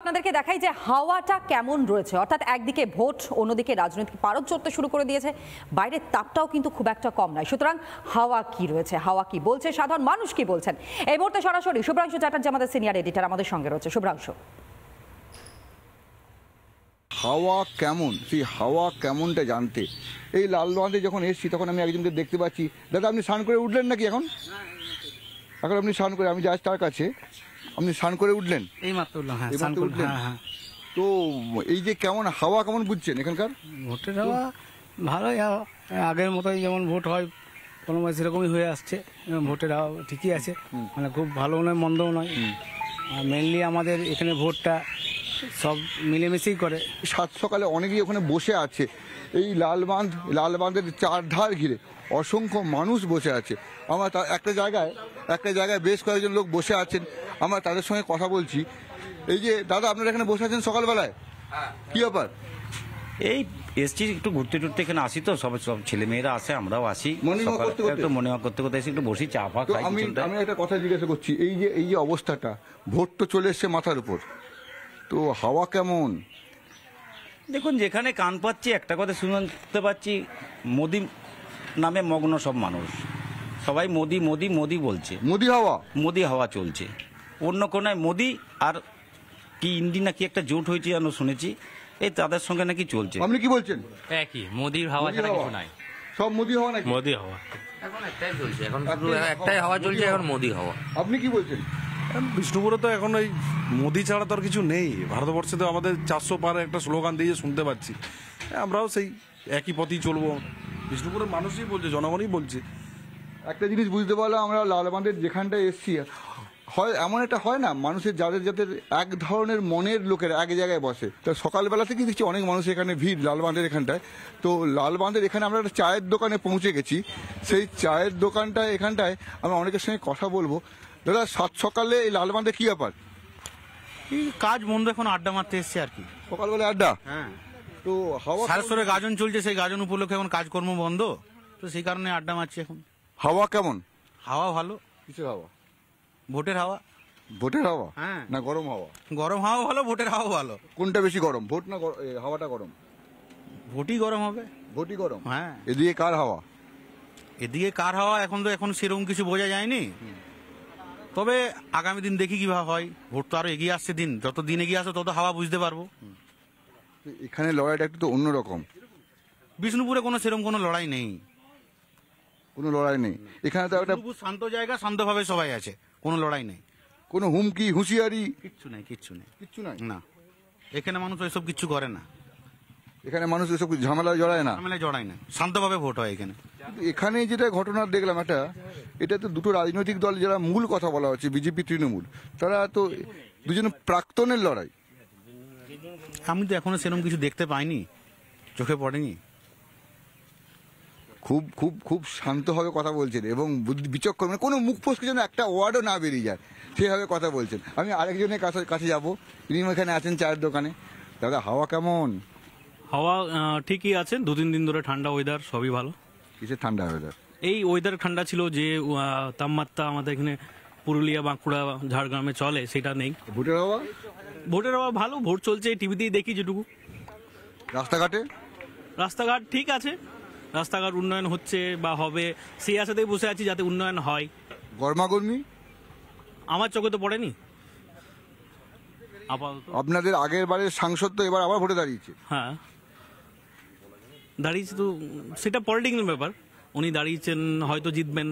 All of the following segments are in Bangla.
আপনাদেরকে দেখাই যে হাওয়াটা কেমন রয়েছে, অর্থাৎ একদিকে ভোট, অন্যদিকে রাজনৈতিক পারদ চড়তে শুরু করে দিয়েছে। বাইরের তাপটাও কিন্তু খুব একটা কম নয়। সুতরাং হাওয়া কি রয়েছে, হাওয়া কি বলছে, সাধারণ মানুষ কি বলছেন, এই মুহূর্তে সরাসরি শুভ্রাংশু চ্যাটার্জি আমাদের সিনিয়র এডিটর আমাদের সঙ্গে রয়েছে। শুভ্রাংশু, হাওয়া কেমন, সেই হাওয়া কেমনটা জানতে এই লালবাঁধে যখন এসেছি তখন আমি একজনকে দেখতে পাচ্ছি। দাদা, আপনি স্নান করে উঠলেন নাকি? এখন আপনি স্নান করে, আমি যাচ্ছি তার কাছে, আপনি স্নান করে উঠলেন? এই মাত্র উঠলাম। হ্যাঁ, স্নান করে উঠলেন। তো এই যে কেমন হাওয়া কেমন বুঝছেন এখানকার? ভোটের হাওয়া ভালোই, হাওয়া আগের মতোই যেমন ভোট হয় কোনো মাস সেরকমই হয়ে আসছে। ভোটের হাওয়া ঠিকই আছে, মানে খুব ভালোও নয় মন্দও নয়। মেনলি আমাদের এখানে ভোটটা সব মিলেমিশেই করে। সাত সকালে অনেকেই ওখানে বসে আছে, এই লালবাঁধের চারধার ঘিরে অসংখ্য মানুষ বসে আছে। আমরা একটা জায়গায় বেশ কয়েকজন লোক বসে আছেন, আমরা তাদের সঙ্গে কথা বলছি। এই যে দাদা, আপনারা এখানে বসে আছেন সকালবেলায়, কি ব্যাপার? এই এসছি একটু ঘুরতে টুরতে, এখানে আসি তো, সব ছেলে মেয়েরা আসে, আমরাও আসি, মর্নিং ওয়াক করতে করতে এসে একটু বসি, চা ফা খাই। আমি একটা কথা জিজ্ঞাসা করছি, এই যে অবস্থাটা, ভোট তো চলে এসছে মাথার উপর, তো হাওয়া কেমন? দেখুন, যেখানে কান পাচ্ছি একটা কথা শুনতে পাচ্ছি, মোদি নামে মগ্ন সব মানুষ, সবাই মোদি মোদি মোদি বলছে। মোদি হাওয়া চলছে। অন্য কোনায় মোদি আর কি ইন্ডি না কি একটা জোট হয়েছে যেন শুনেছি, এই তাদের সঙ্গে নাকি চলছে। আপনি কি বলছেন? একই মোদির হাওয়া ছাড়া কিছু নাই, সব মোদি হাওয়া নাকি? মোদি হাওয়া এখন একটাই চলছে, এখন শুধু একটাই হাওয়া চলছে, এখন মোদি হাওয়া। আপনি কি বলছেন? বিষ্ণুপুরে তো এখন ওই মোদি ছাড়া তো আর কিছু নেই। ভারতবর্ষে তো আমাদের 400 পারে একটা স্লোগান দিয়ে শুনতে পাচ্ছি, আমরাও সেই একই পথেই চলবো। বিষ্ণুপুরের মানুষই বলছে, জনগণই বলছে। একটা জিনিস বুঝতে পারলাম, আমরা লালবাঁধের যেখানটায় এসছি, হয় এমন একটা হয় না, মানুষের যাদের এক ধরনের মনের লোকের এক জায়গায় বসে। তো সকালবেলা থেকে দেখছি অনেক মানুষ এখানে ভিড় লালবাঁধের এখানটায়। তো লালবাঁধের এখানে আমরা একটা চায়ের দোকানে পৌঁছে গেছি। সেই চায়ের দোকানটায় এখানটায় আমরা অনেকের সঙ্গে কথা বলবো। দাদা, সাত সকালে এই লালবাঁধে কি ব্যাপার? কাজ বন্ধ, এখন আড্ডা মারতে এসছে আর কি। সকালবেলা আড্ডা? হ্যাঁ। তো হাওয়া সারস্বরে গাজন চলছে, সেই গাজন উপলক্ষে এখন কাজকর্ম বন্ধ, তো সেই কারণে আড্ডা মারছি এখন। হাওয়া কেমন? হাওয়া ভালো। কিসের হাওয়া? ভোটের হাওয়া। ভোটের হাওয়া? হ্যাঁ। না গরম হাওয়া? গরম হাওয়া ভালো, ভোটের হাওয়া ভালো। কোনটা বেশি গরম, ভোট না হাওয়াটা গরম? ভোটই গরম হবে। ভোটই গরম? হ্যাঁ। এদিকে কার হাওয়া? এদিকে কার হাওয়া এখন সেরকম কিছু বোঝা যায়নি, তবে আগামী দিন দেখি কিভাবে হয়। ভোট তো আরো এগিয়ে আসছে, যত দিন এগিয়ে আসছে তত হাওয়া বুঝতে পারবো। এখানে লড়াইটা একটু তো অন্যরকম। বিষ্ণুপুরে সেরকম কোনো লড়াই নেই। কোনো লড়াই নেই এখানে, তো একটা শান্ত জায়গা, শান্তভাবে সবাই আছে, কোনো লড়াই নেই। কোনো হুমকি হুঁশিয়ারি কিচ্ছু নেই, কিচ্ছু নেই, কিচ্ছু নাই। না, এখানে মানুষ ওইসব কিচ্ছু করে না। এখানে মানুষ এসব ঝামেলায় জড়ায় না, ঝামেলায় জড়ায় না, শান্তভাবে ভোট হয় এখানে। কিন্তু এখানে যেটা ঘটনা দেখলাম, এটা তো দুটো রাজনৈতিক দল, যারা মূল কথা বলা হচ্ছে, বিজেপি তৃণমূল, তারা তো দুজন প্রাক্তনের লড়াই। আমি তো এখনো সেরকম কিছু দেখতে পাইনি, চোখে পড়েনি। খুব খুব খুব শান্তভাবে কথা বলছেন এবং বিচক্ষণ, মানে কোনো মুখ ফসকে যেন একটা ওয়ার্ডও না বেরিয়ে যায়, সেভাবে কথা বলছেন। আমি আরেকজনের কাছে যাবো, তিনি এখানে আছেন চায়ের দোকানে। দাদা, হাওয়া কেমন? হাওয়া ঠিকই আছে, 2-3 দিন ধরে ঠান্ডা ওয়েদার, সবই ভালো। কিসের ঠান্ডা ওয়েদার? এই ওয়েদার ঠান্ডা ছিল, যে তাপমাত্রা আমাদের এখানে পুরুলিয়া, বাঁকুড়া, ঝাড়গ্রামে চলে, সেটা নেই। ভোটের হাওয়া? ভোটের হাওয়া ভালো, ভোট চলছে, টিভিতেই দেখি যেটুকু। রাস্তাঘাট ঠিক আছে, রাস্তাঘাট উন্নয়ন হচ্ছে বা হবে, সেই আশাতেই বসে আছি যাতে উন্নয়ন হয়। গরমাগর্মি আমার চোখে তো পড়েনি আপাতত। আপনাদের আগের বারের সাংসদ তো এবার আবার ভোটে দাঁড়িয়েছে। হ্যাঁ, দাঁড়িয়েছে, তো সেটা পলিটিক্যাল ব্যাপার। উনি দাঁড়িয়েছেন, হয়তো জিতবেন,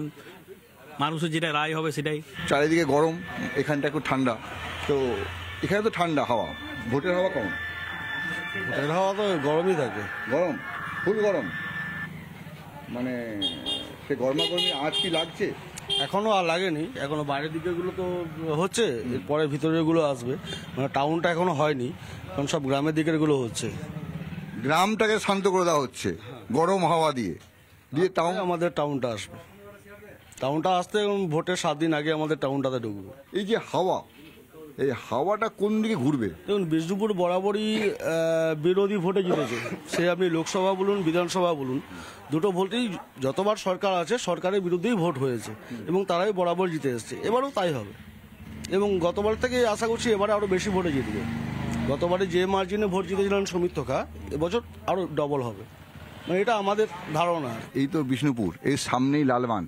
মানুষের যেটা রায় হবে সেটাই। চারিদিকে গরম, এখানটা একটু ঠান্ডা। তো এখানে তো ঠান্ডা হাওয়া, ভোটের হাওয়া কম? ভোটের হাওয়া তো গরমই থাকে। গরম, ফুল গরম, মানে সে গরমাগরমি আজ কি লাগছে? এখনো আর লাগেনি, এখনো বাইরের দিকে গুলো তো হচ্ছে, পরে ভিতরের গুলো আসবে, মানে টাউনটা এখনো হয়নি, কারণ সব গ্রামের দিকের গুলো হচ্ছে। গ্রামটাকে শান্ত করে দেওয়া হচ্ছে গরম হাওয়া দিয়ে দিয়ে টাউন, আমাদের টাউনটা আসবে। টাউনটা আসতে ভোটের 7 দিন আগে আমাদের টাউনটাতে ঢুকবে। এই যে হাওয়া, এই হাওয়াটা কোন দিকে ঘুরবে? দেখুন, বিষ্ণুপুর বরাবরই বিরোধী ভোটে জিতেছে, সে আপনি লোকসভা বলুন, বিধানসভা বলুন, দুটো ভোটেই যতবার সরকার আছে সরকারের বিরুদ্ধেই ভোট হয়েছে এবং তারাই বরাবর জিতে এসছে, এবারও তাই হবে। এবং গতবার থেকে আশা করছি এবারে আরো বেশি ভোটে জিতবে। গতবারে যে মার্জিনে ভোট জিতেছিলেন সৌমিত্র খা, এবছর আরো ডবল হবে, মানে এটা আমাদের ধারণা। এই তো বিষ্ণুপুর, এর সামনেই লালবাঁধ।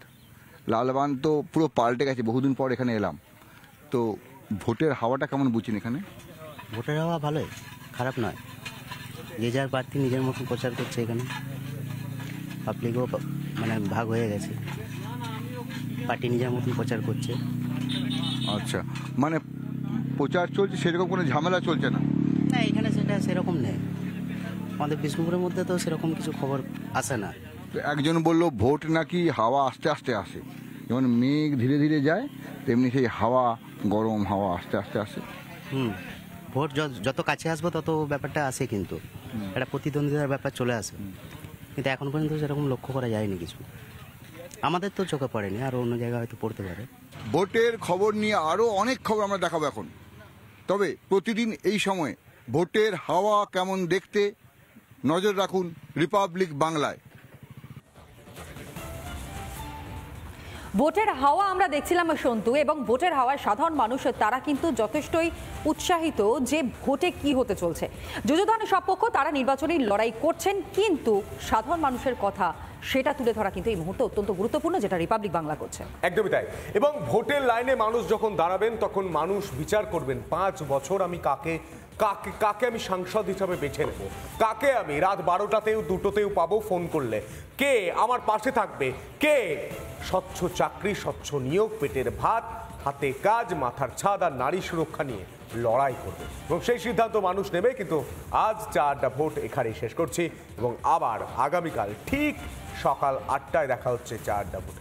লালবাঁধ তো পুরো পাল্টে গেছে, বহুদিন পর এখানে এলাম। তো ভোটের হাওয়াটা কেমন বুঝছেন এখানে? ভোটের হাওয়া ভালোই, খারাপ নয়। যে যার প্রার্থী নিজের মতন প্রচার করছে এখানে, পাবলিকও মানে ভাগ হয়ে গেছে, পার্টি নিজের মতন প্রচার করছে। আচ্ছা, মানে প্রচার চলছে, সেরকম কোনো ঝামেলা চলছে না? না, এখানে সেটা সেরকম নেই। আমাদের বিষ্ণুপুরের মধ্যে তো সেরকম কিছু খবর আসে না। তো একজন বলল ভোট নাকি হাওয়া আস্তে আস্তে আসে, যেমন মেঘ ধীরে ধীরে যায় তেমনি সেই হাওয়া, গরম হাওয়া আস্তে আস্তে আসে। ভোট যত কাছে আসবো তত ব্যাপারটা আসে, কিন্তু একটা প্রতিদ্বন্দ্বিতার ব্যাপার চলে আসে, কিন্তু এখন পর্যন্ত সেরকম লক্ষ্য করা যায়নি কিছু। আমাদের তো চোখে পড়েনি, আর অন্য জায়গায় হয়তো পড়তে পারে। ভোটের খবর নিয়ে আরও অনেক খবর আমরা দেখাবো এখন। তবে প্রতিদিন এই সময়ে ভোটের হাওয়া কেমন দেখতে নজর রাখুন রিপাবলিক বাংলায়। ভোটের হাওয়া আমরা দেখছিলাম সন্তু, এবং ভোটের হাওয়ায় সাধারণ মানুষ তারা কিন্তু যথেষ্টই উৎসাহিত যে ভোটে কি হতে চলছে। যুযুধানে সব পক্ষ তারা নির্বাচনী লড়াই করছেন, কিন্তু সাধারণ মানুষের কথা সেটা তুলে ধরা কিন্তু এই মুহূর্তে অত্যন্ত গুরুত্বপূর্ণ, যেটা রিপাবলিক বাংলা করছে। একদমই তাই। এবং ভোটের লাইনে মানুষ যখন দাঁড়াবেন তখন মানুষ বিচার করবেন 5 বছর আমি কাকে আমি সাংসদ হিসাবে বেছে নেব, কাকে আমি রাত 12টাতেও 2টোতেও পাবো ফোন করলে, কে আমার পাশে থাকবে, কে স্বচ্ছ চাকরি, স্বচ্ছ নিয়োগ, পেটের ভাত, হাতে কাজ, মাথার ছাদ আর নারী সুরক্ষা নিয়ে লড়াই করবে। এবং সেই সিদ্ধান্ত মানুষ নেবে। কিন্তু আজ 4টা ভোট এখানেই শেষ করছি, এবং আবার আগামীকাল ঠিক সকাল 8টায় দেখা হচ্ছে 4টা ভোট।